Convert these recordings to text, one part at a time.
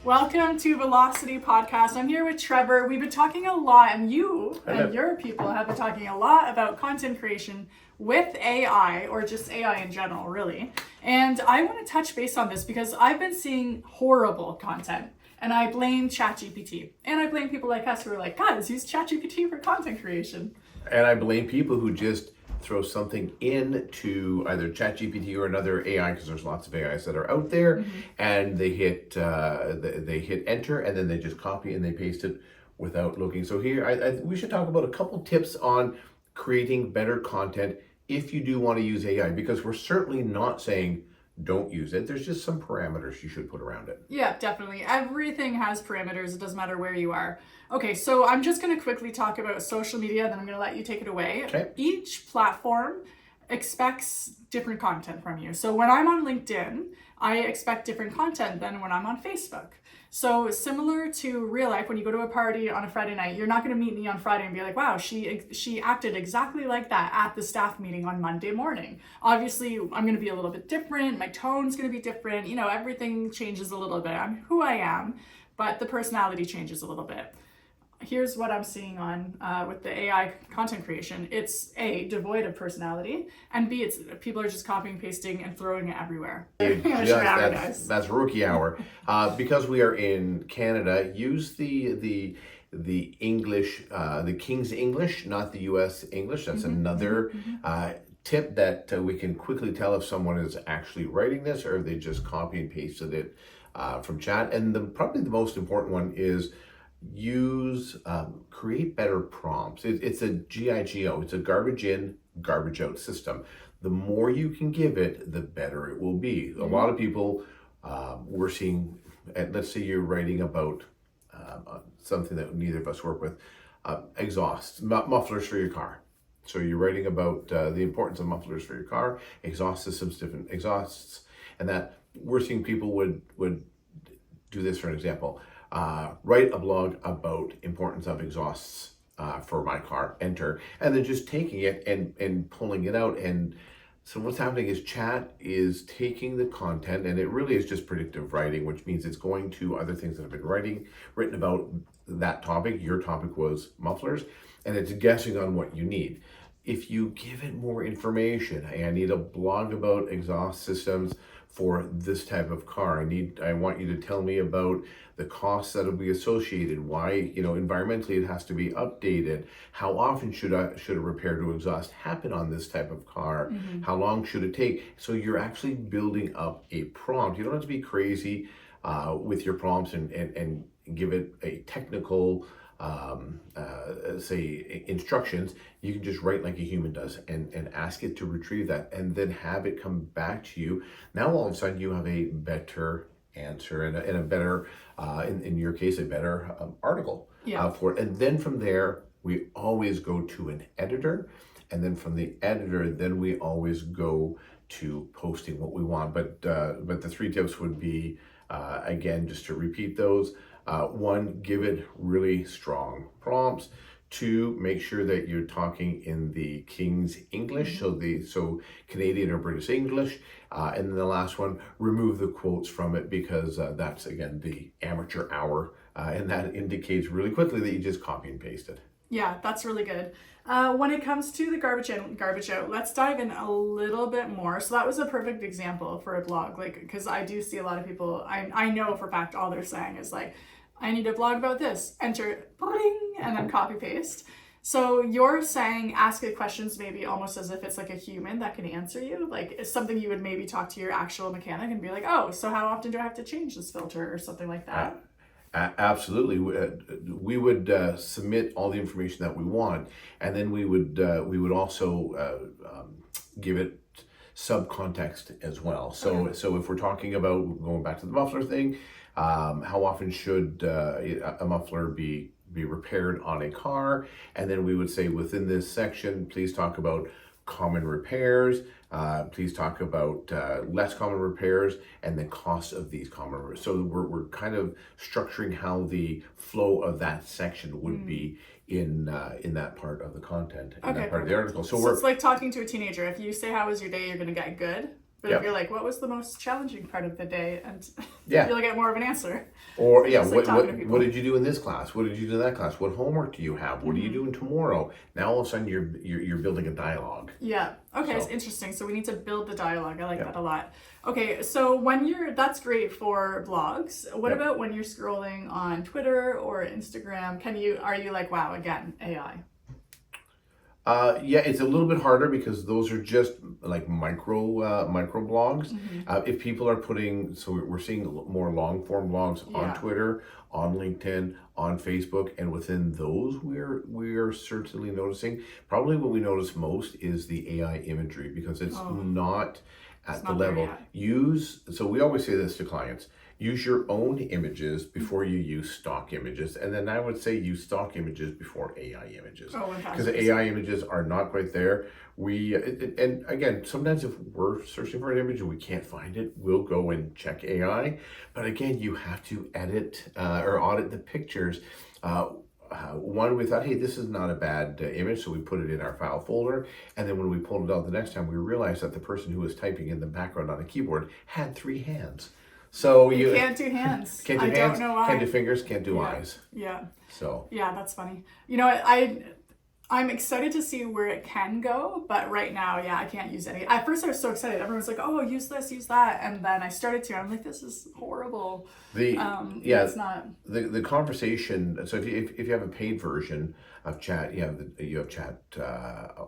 Welcome to Velocity Podcast. I'm here with Trevor. We've been talking a lot, and you and your people have been talking a lot about content creation with AI, or just AI in general, really. And I want to touch base on this because I've been seeing horrible content. And I blame ChatGPT. And I blame people like us who are like, guys, use ChatGPT for content creation. And I blame people who just throw something into either ChatGPT or another AI, because there's lots of AIs that are out there, and they hit enter, and then they just copy and they paste it without looking. So here, we should talk about a couple tips on creating better content if you do want to use AI, because we're certainly not saying don't use it. There's just some parameters you should put around it. Yeah, definitely. Everything has parameters. It doesn't matter where you are. Okay, so I'm just going to quickly talk about social media, then I'm going to let you take it away. Okay. Each platform expects different content from you. So when I'm on LinkedIn, I expect different content than when I'm on Facebook. So similar to real life, when you go to a party on a Friday night, you're not going to meet me on Friday and be like, wow, she acted exactly like that at the staff meeting on Monday morning. Obviously, I'm going to be a little bit different. My tone's going to be different. You know, everything changes a little bit. I'm who I am, but the personality changes a little bit. Here's what I'm seeing on with the AI content creation. It's A, devoid of personality, and B, it's people are just copying, pasting, and throwing it everywhere. That's rookie hour. Because we are in Canada, use the English, the King's English, not the U.S. English. That's another tip that we can quickly tell if someone is actually writing this or if they just copy and pasted it from chat. And probably the most important one is create better prompts. It's a GIGO. It's a garbage in, garbage out system. The more you can give it, the better it will be. A lot of people, we're seeing, let's say you're writing about something that neither of us work with, exhausts, mufflers for your car. So you're writing about the importance of mufflers for your car, exhaust systems, different exhausts, and that we're seeing people would do this for an example. Write a blog about importance of exhausts for my car, enter, and then just taking it and pulling it out. And so what's happening is chat is taking the content, and it really is just predictive writing, which means it's going to other things that have been written about that topic. Your topic was mufflers, and it's guessing on what you need. If you give it more information, hey, I need a blog about exhaust systems for this type of car. I want you to tell me about the costs that will be associated, why, environmentally it has to be updated, how often should a repair to exhaust happen on this type of car, how long should it take? So you're actually building up a prompt. You don't have to be crazy with your prompts and give it a technical say instructions. You can just write like a human does and ask it to retrieve that and then have it come back to you. Now all of a sudden you have a better answer and a better, in your case, a better article for it. And then from there, we always go to an editor. And then from the editor, then we always go to posting what we want. But the three tips would be, again, just to repeat those. One, give it really strong prompts. Two, make sure that you're talking in the King's English, so Canadian or British English. And then the last one, remove the quotes from it, because that's, again, the amateur hour. And that indicates really quickly that you just copy and paste it. Yeah, that's really good. When it comes to the garbage in, garbage out, let's dive in a little bit more. So that was a perfect example for a blog, because I do see a lot of people, I know for a fact all they're saying is like, I need a blog about this, enter, and then copy paste. So you're saying ask it questions maybe almost as if it's like a human that can answer you. Like it's something you would maybe talk to your actual mechanic and be like, oh, so how often do I have to change this filter or something like that? Absolutely. We would submit all the information that we want, and then we would also give it subcontext as well. So if we're talking about going back to the muffler thing, how often should a muffler be repaired on a car? And then we would say within this section, please talk about common repairs, please talk about less common repairs, and the cost of these common repairs. So we're kind of structuring how the flow of that section would be in that part of the content, in that part of the article. So it's like talking to a teenager. If you say, how was your day, you're going to get good. But if you're like, what was the most challenging part of the day? And Yeah. you'll get more of an answer. Or It's yeah, just like talking to people. what did you do in this class? What did you do in that class? What homework do you have? What are you doing tomorrow? Now all of a sudden you're building a dialogue. Yeah. Okay, So- it's interesting. So we need to build the dialogue. I like that a lot. Okay, so that's great for blogs. What Yep. about when you're scrolling on Twitter or Instagram? Are you like, wow, again, AI? Yeah, it's a little bit harder because those are just like micro blogs. If people are putting, so we're seeing more long form blogs Yeah. on Twitter, on LinkedIn, on Facebook, and within those we're certainly noticing. Probably what we notice most is the AI imagery because it's not at the not there level. yet. So we always say this to clients. Use your own images before you use stock images. And then I would say use stock images before AI images. Oh, Because AI images are not quite there. And again, sometimes if we're searching for an image and we can't find it, we'll go and check AI. But again, you have to edit or audit the pictures. One, we thought, hey, this is not a bad image, so we put it in our file folder. And then when we pulled it out the next time, we realized that the person who was typing in the background on a keyboard had 3 hands. So you can't do hands. Can't do I hands, don't know why. can't do fingers, can't do eyes. Yeah. So Yeah, that's funny. I'm excited to see where it can go, but right now, I can't use any. At first, I was so excited. Everyone's like, "Oh, use this, use that," and then I started to. I'm like, "This is horrible." It's not. The conversation. So if you have a paid version of chat, you have chat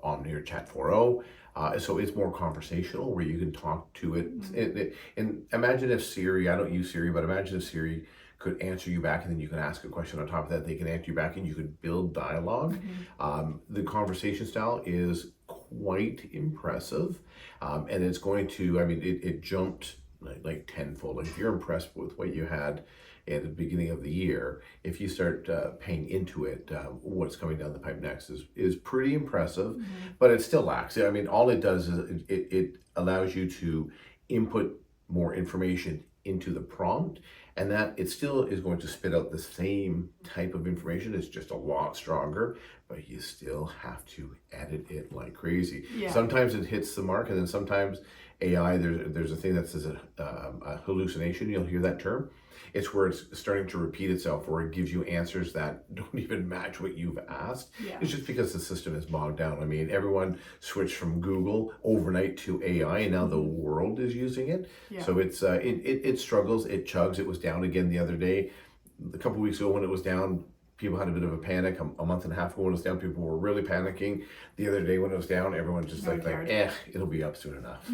Omni or Chat 4.0. So it's more conversational where you can talk to it. And imagine if Siri, I don't use Siri, but imagine if Siri could answer you back and then you can ask a question on top of that. They can answer you back and you could build dialogue. The conversation style is quite impressive. And it's going to, it jumped like tenfold. Like if you're impressed with what you had at the beginning of the year, if you start paying into it, what's coming down the pipe next is pretty impressive, but it still lacks. All it does is it allows you to input more information into the prompt, and that it still is going to spit out the same type of information. It's just a lot stronger, but you still have to edit it like crazy. Yeah. Sometimes it hits the mark, and then sometimes AI, there's a thing that says a hallucination. You'll hear that term. It's where it's starting to repeat itself, or it gives you answers that don't even match what you've asked. Yeah. It's just because the system is bogged down. Everyone switched from Google overnight to AI, and now the world is using it. Yeah. So it struggles, it chugs. It was down again the other day. A couple of weeks ago when it was down, people had a bit of a panic. A month and a half ago when it was down, people were really panicking. The other day when it was down, everyone's just like, it'll be up soon enough.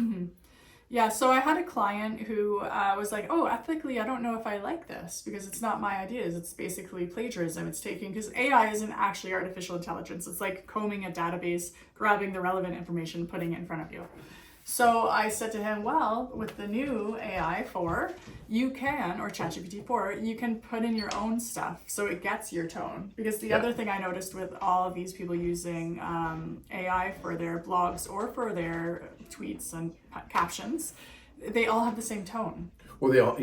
Yeah, so I had a client who was like, oh, ethically, I don't know if I like this because it's not my ideas. It's basically plagiarism. It's taking, because AI isn't actually artificial intelligence. It's like combing a database, grabbing the relevant information, putting it in front of you. So I said to him, well, with the new AI 4, you can, or ChatGPT 4, you can put in your own stuff so it gets your tone. Because the other thing I noticed with all of these people using AI for their blogs or for their tweets and captions, they all have the same tone. Well,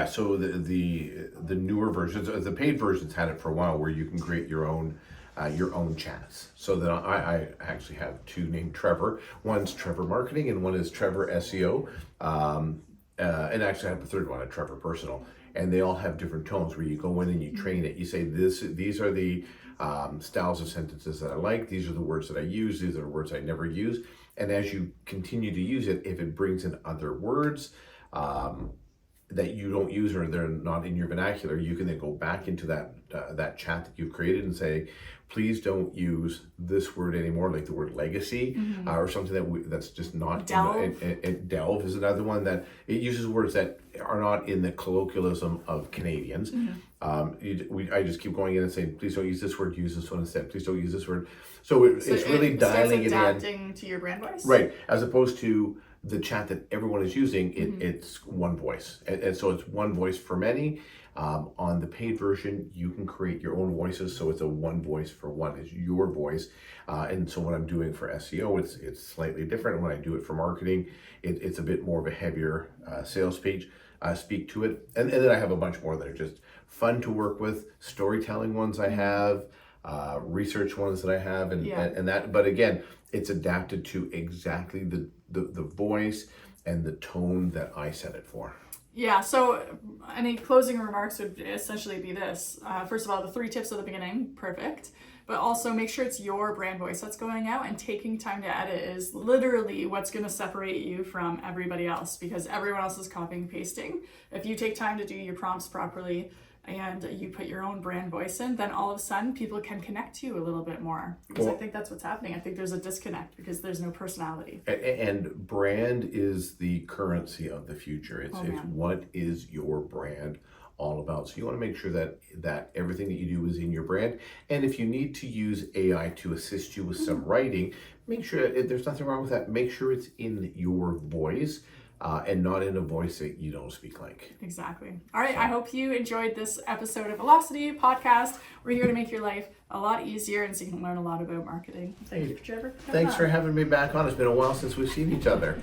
so the newer versions, the paid versions had it for a while where you can create your own chats. So that I actually have 2 named Trevor. One's Trevor Marketing and one is Trevor SEO. And actually I have a third one, a Trevor Personal. And they all have different tones where you go in and you train it. You say these are the styles of sentences that I like. These are the words that I use. These are the words I never use. And as you continue to use it, if it brings in other words that you don't use or they're not in your vernacular, you can then go back into that chat that you've created and say, please don't use this word anymore, like the word legacy, or something that's just not. Delve. Delve is another one that it uses words that are not in the colloquialism of Canadians. I just keep going in and saying, please don't use this word, use this one instead. Please don't use this word. So it's really dialing it in. Adapting to your brand voice? Right, as opposed to the chat that everyone is using, it's one voice. And so it's one voice for many. On the paid version, you can create your own voices. So it's a one voice for one, is your voice. And so what I'm doing for SEO, it's slightly different. When I do it for marketing, it's a bit more of a heavier sales page, speak to it. And then I have a bunch more that are just fun to work with, storytelling ones I have, research ones that I have, and that. But again, it's adapted to exactly the voice and the tone that I set it for. Yeah, so any closing remarks would essentially be this. First of all, the 3 tips at the beginning, perfect. But also make sure it's your brand voice that's going out, and taking time to edit is literally what's going to separate you from everybody else, because everyone else is copying and pasting. If you take time to do your prompts properly and you put your own brand voice in, then all of a sudden people can connect to you a little bit more. Because I think that's what's happening. I think there's a disconnect because there's no personality. And brand is the currency of the future. It's what is your brand all about. So you want to make sure that everything that you do is in your brand. And if you need to use AI to assist you with some writing, make sure there's nothing wrong with that. Make sure it's in your voice. And not in a voice that you don't speak like. Exactly. All right. I hope you enjoyed this episode of Velocity Podcast. We're here to make your life a lot easier, and so you can learn a lot about marketing. Thank you, Trevor. Thanks for having me back on. It's been a while since we've seen each other.